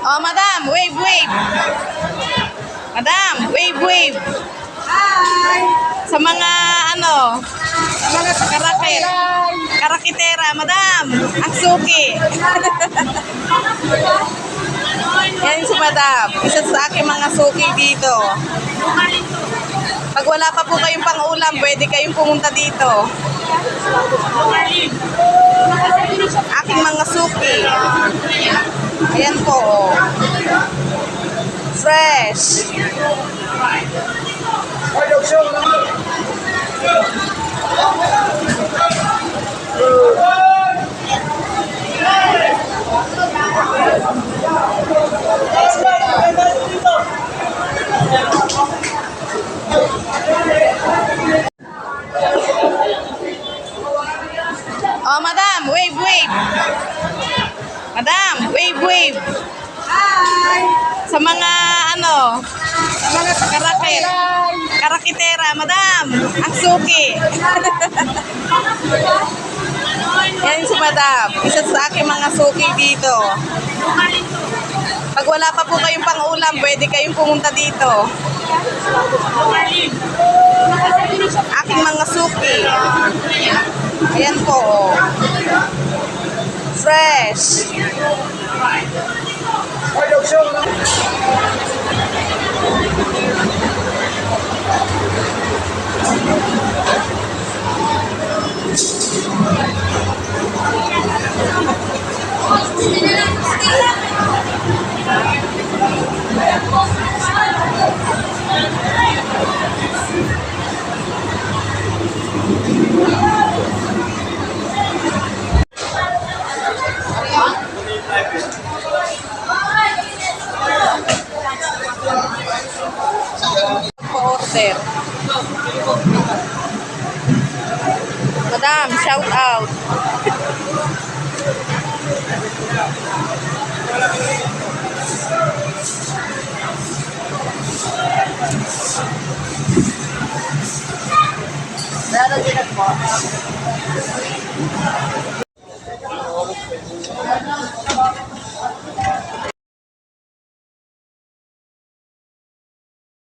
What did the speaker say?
Oh, madam, wave, wave. Madam, wave, wave. Hi! Sa mga karakitera, madam, ang suki. Yan si madam, isa sa aking mga suki dito. Pag wala pa po kayong pang-ulam, pwede kayong pumunta dito. Aking mga suki. Ayan po, oh. Fresh. Oh, madam, wave, wave. Madam, wave, wave. Hi! Sa mga karakitera, madam, ang suki. Yan si madam, isa sa aking mga suki dito. Pag wala pa po kayong pang-ulam, pwede kayong pumunta dito. Aking mga suki. Ayan po, oh. Fresh. Po-order. Madam, shout out.